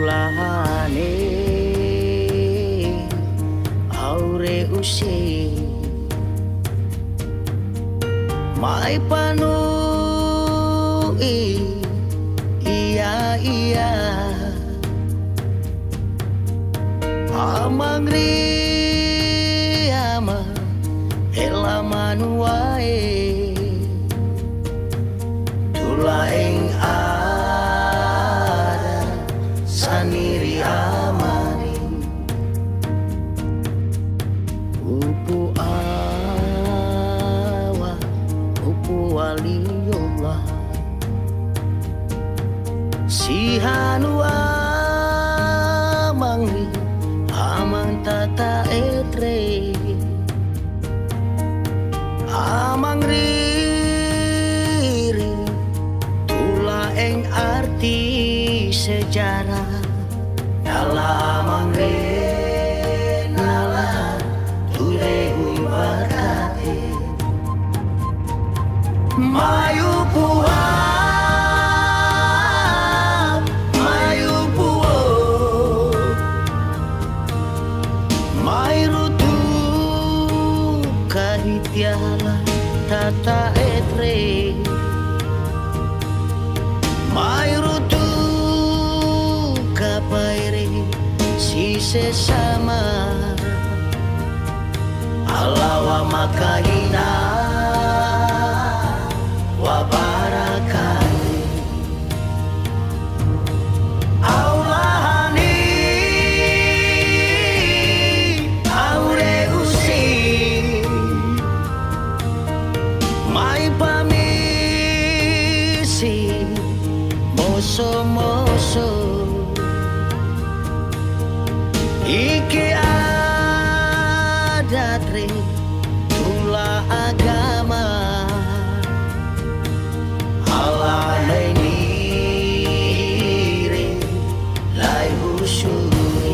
tulahane aure use mai panu iya iya amang ama elamanu wae tulaeng ada saniri amaning upu awa upu waliullah sihanu amangri amang tata etre amang riri tulaeng arti sejarah dalam angre nala tulehui berkati mayu puang mayu puang mayrutu kahitiala tata etre mayrutu kapaire si sesama alawa makahina wa barakati aulahani aure usi mai pamisi moso-moso iki adat re tula agama Allah menire lai husuri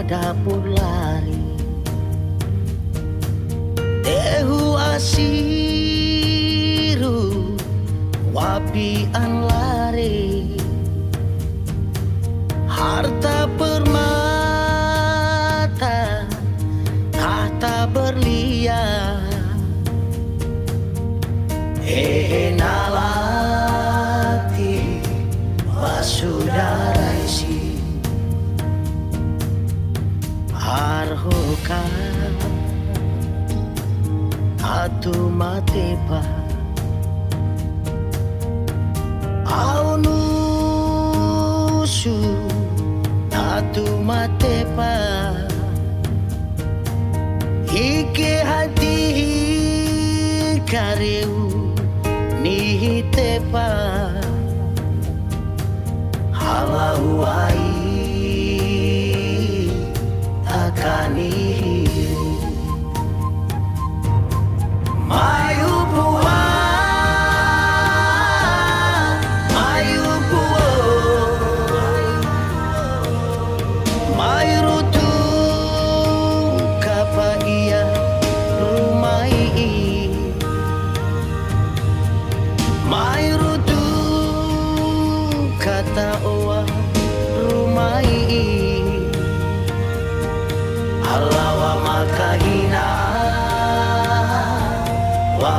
dapur lari dehu asiru wapian lari harta permata kata berlian nalati basudara isi arhoka atu matepa aunusu atu matepa ike hati kareu nihitepa halau ai takanihiru mayu puang mayu puang mayrutu kapa iya rumai mayrutu kata oa rumai alawa makahina wa